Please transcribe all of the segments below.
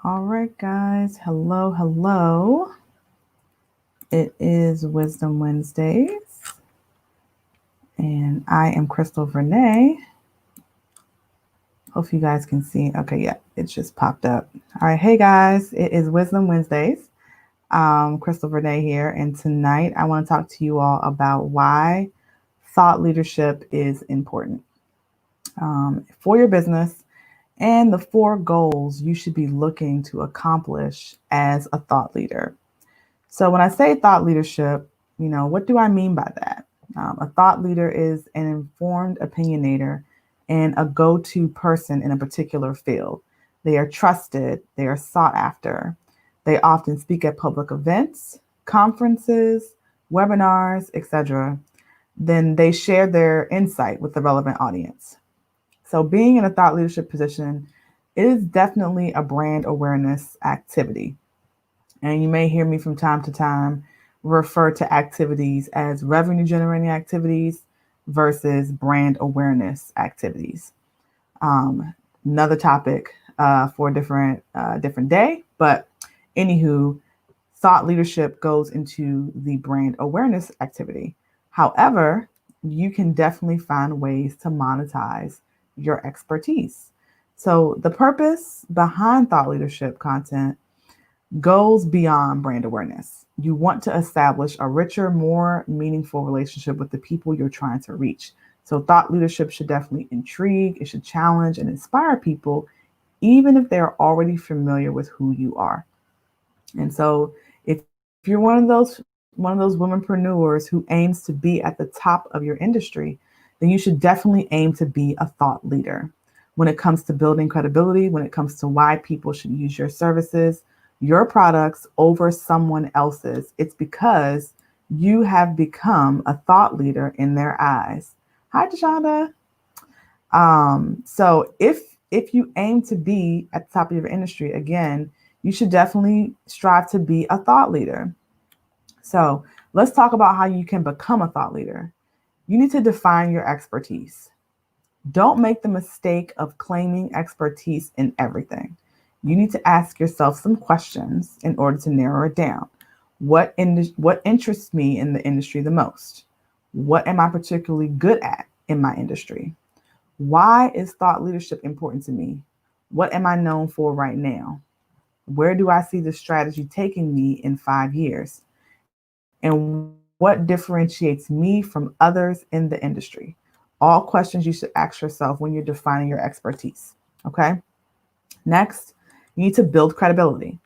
All right, guys. Hello, hello. It is Wisdom Wednesdays, and I am Crystal Renee. Hope you guys can see. Okay, yeah, it just popped up. All right, hey guys, it is Wisdom Wednesdays. Crystal Renee here, and tonight I want to talk to you all about why thought leadership is important for your business and the four goals you should be looking to accomplish as a thought leader. So when I say thought leadership, what do I mean by that? A thought leader is an informed opinionator and a go-to person in a particular field. They are trusted, they are sought after. They often speak at public events, conferences, webinars, etc. Then they share their insight with the relevant audience. So being in a thought leadership position is definitely a brand awareness activity. And you may hear me from time to time refer to activities as revenue generating activities versus brand awareness activities. Another topic for a different day, but anywho, thought leadership goes into the brand awareness activity. However, you can definitely find ways to monetize your expertise. So the purpose behind thought leadership content goes beyond brand awareness. You want to establish a richer, more meaningful relationship with the people you're trying to reach. So, thought leadership should definitely intrigue, it should challenge and inspire people, even if they're already familiar with who you are. And so, if you're one of those womenpreneurs who aims to be at the top of your industry, then you should definitely aim to be a thought leader. When it comes to building credibility, when it comes to why people should use your services, your products over someone else's, it's because you have become a thought leader in their eyes. Hi, Deshonda. So if you aim to be at the top of your industry, again, you should definitely strive to be a thought leader. So let's talk about how you can become a thought leader. You need to define your expertise. Don't make the mistake of claiming expertise in everything. You need to ask yourself some questions in order to narrow it down. What interests me in the industry the most? What am I particularly good at in my industry? Why is thought leadership important to me? What am I known for right now? Where do I see the strategy taking me in 5 years? And what differentiates me from others in the industry? All questions you should ask yourself when you're defining your expertise. Okay. Next, you need to build credibility.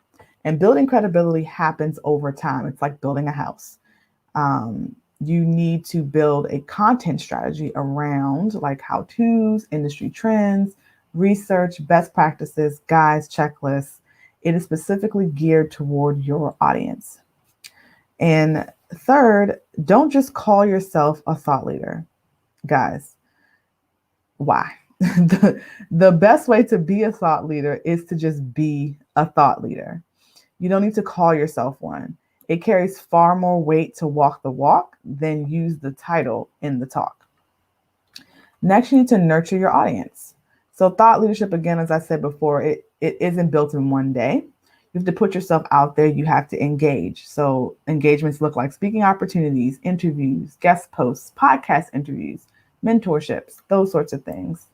And building credibility happens over time. It's like building a house. You need to build a content strategy around like how to's, industry trends, research, best practices, guides, checklists. It is specifically geared toward your audience. And third, don't just call yourself a thought leader, guys. Why? The best way to be a thought leader is to just be a thought leader. You don't need to call yourself one. It carries far more weight to walk the walk than use the title in the talk. Next, you need to nurture your audience. So, thought leadership, again, as I said before, it isn't built in one day. You have to put yourself out there. You have to engage. So, engagements look like speaking opportunities, interviews, guest posts, podcast interviews, mentorships, those sorts of things.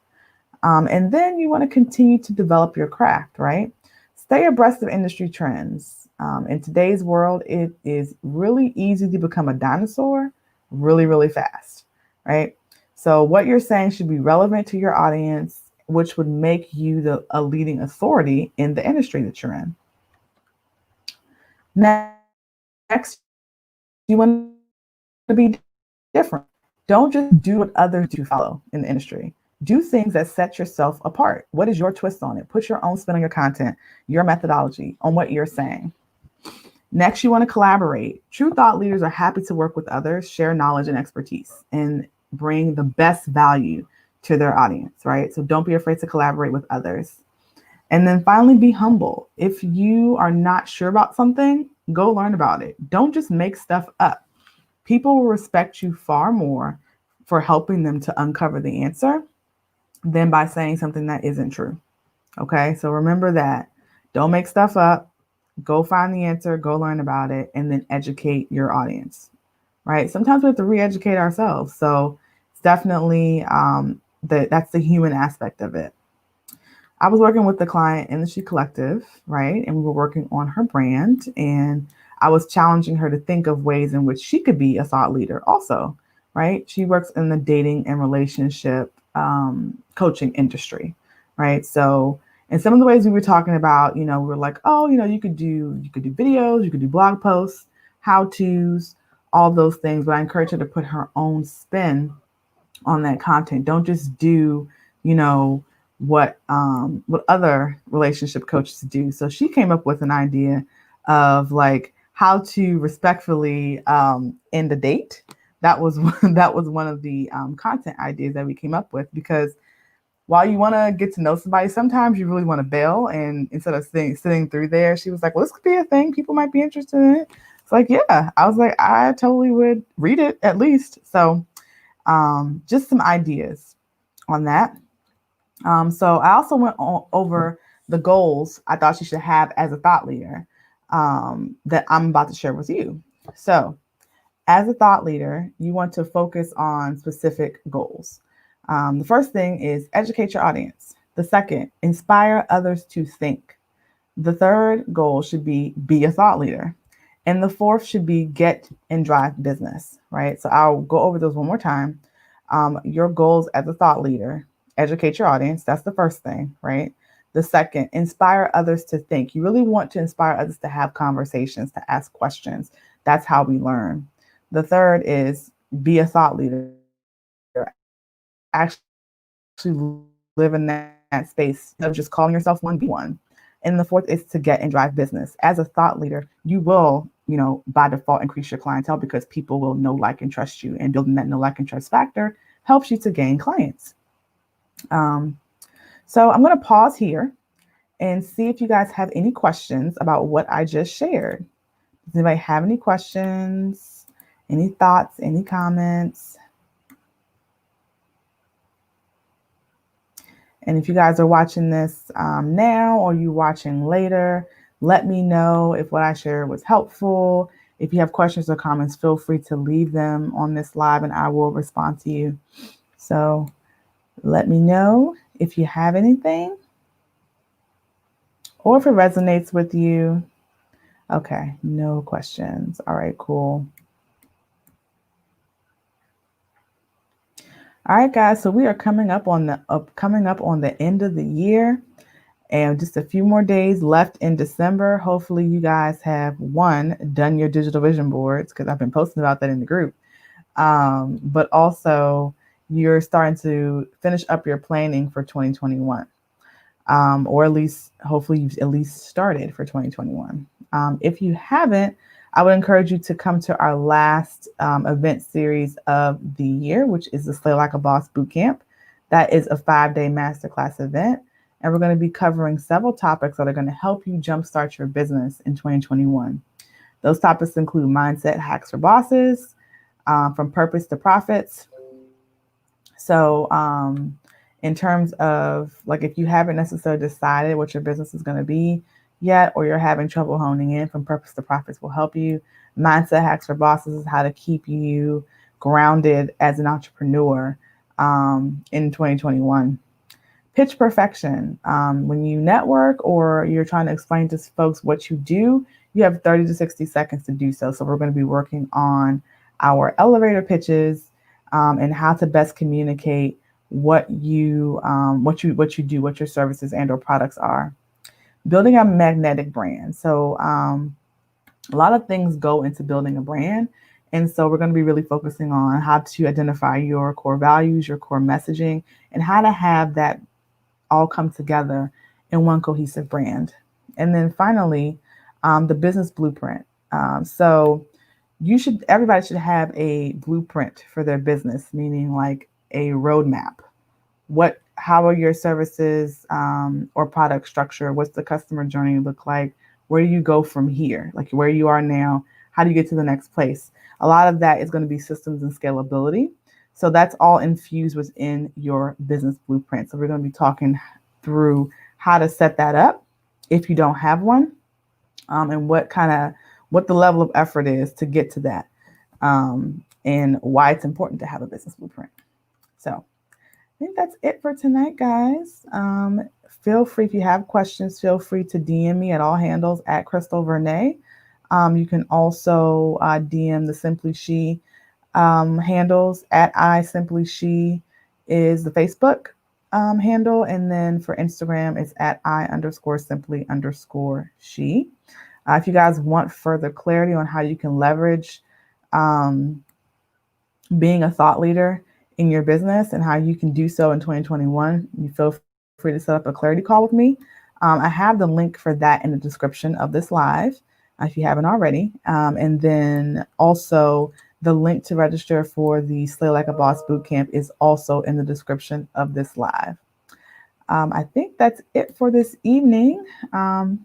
And then you want to continue to develop your craft, right? Stay abreast of industry trends. In today's world, it is really easy to become a dinosaur really, really fast, right? So, what you're saying should be relevant to your audience, which would make you a leading authority in the industry that you're in. Next, you want to be different. Don't just do what others do to follow in the industry. Do things that set yourself apart. What is your twist on it? Put your own spin on your content, your methodology on what you're saying. Next, you want to collaborate. True thought leaders are happy to work with others, share knowledge and expertise, and bring the best value to their audience, right? So don't be afraid to collaborate with others. And then finally, be humble. If you are not sure about something, go learn about it. Don't just make stuff up. People will respect you far more for helping them to uncover the answer than by saying something that isn't true. Okay, so remember that. Don't make stuff up. Go find the answer, go learn about it, and then educate your audience, right? Sometimes we have to re-educate ourselves. So it's definitely that's the human aspect of it. I was working with the client in the She Collective, right? And we were working on her brand, and I was challenging her to think of ways in which she could be a thought leader also, right? She works in the dating and relationship coaching industry, right? So, and some of the ways we were talking about, we were like, oh, you could do videos, you could do blog posts, how to's, all those things. But I encourage her to put her own spin on that content. Don't just do, you know, what other relationship coaches do. So she came up with an idea of like how to respectfully end a date. That was that was one of the content ideas that we came up with, because while you want to get to know somebody, sometimes you really want to bail. And instead of sitting through there, she was like, well, this could be a thing. People might be interested in it. It's like, yeah, I was like, I totally would read it at least. So just some ideas on that. So I also went over the goals I thought you should have as a thought leader that I'm about to share with you. So as a thought leader, you want to focus on specific goals. The first thing is educate your audience. The second, inspire others to think. The third goal should be a thought leader. And the fourth should be get and drive business, right? So I'll go over those one more time. Your goals as a thought leader: educate your audience. That's the first thing, right? The second, inspire others to think. You really want to inspire others to have conversations, to ask questions. That's how we learn. The third is be a thought leader. Actually live in that space of just calling yourself one, be one. And the fourth is to get and drive business. As a thought leader, you will, by default increase your clientele because people will know, like, and trust you. And building that know, like, and trust factor helps you to gain clients. So I'm going to pause here and see if you guys have any questions about what I just shared. Does anybody have any questions, any thoughts, any comments? And if you guys are watching this now or you watching later, let me know if what I shared was helpful. If you have questions or comments, feel free to leave them on this live and I will respond to you. So let me know if you have anything or if it resonates with you. Okay, no questions. All right, cool. All right, guys, so we are coming up on the end of the year, and just a few more days left in December. Hopefully you guys have done your digital vision boards, because I've been posting about that in the group. But also you're starting to finish up your planning for 2021. Or at least, hopefully you've at least started for 2021. If you haven't, I would encourage you to come to our last event series of the year, which is the Slay Like a Boss Bootcamp. That is a 5-day masterclass event. And we're going to be covering several topics that are going to help you jumpstart your business in 2021. Those topics include mindset hacks for bosses, from purpose to profits. So in terms of, like, if you haven't necessarily decided what your business is going to be yet, or you're having trouble honing in, From Purpose to Profits will help you. Mindset hacks for bosses is how to keep you grounded as an entrepreneur in 2021. Pitch perfection. When you network or you're trying to explain to folks what you do, you have 30 to 60 seconds to do so. So we're going to be working on our elevator pitches and how to best communicate what you do, what your services and or products are. Building a magnetic brand. So a lot of things go into building a brand. And so we're going to be really focusing on how to identify your core values, your core messaging, and how to have that all come together in one cohesive brand. And then finally, the business blueprint. So everybody should have a blueprint for their business, meaning like a roadmap. How are your services or product structure? What's the customer journey look like? Where do you go from here? Like where you are now, how do you get to the next place? A lot of that is going to be systems and scalability. So that's all infused within your business blueprint. So we're going to be talking through how to set that up if you don't have one, and what the level of effort is to get to that, and why it's important to have a business blueprint. So I think that's it for tonight, guys. Feel free, if you have questions, feel free to DM me at all handles at Crystal Vernay. You can also DM the Simply She handles at I Simply She is the Facebook handle. And then for Instagram, it's at I_simply_she. If you guys want further clarity on how you can leverage being a thought leader in your business and how you can do so in 2021, you feel free to set up a clarity call with me. I have the link for that in the description of this live if you haven't already. And then also the link to register for the Slay Like a Boss Bootcamp is also in the description of this live. I think that's it for this evening. If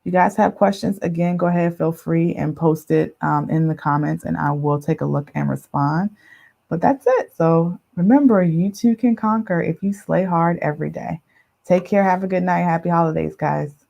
you guys have questions, again, go ahead, feel free and post it in the comments, and I will take a look and respond. But that's it. So remember, you too can conquer if you slay hard every day. Take care. Have a good night. Happy holidays, guys.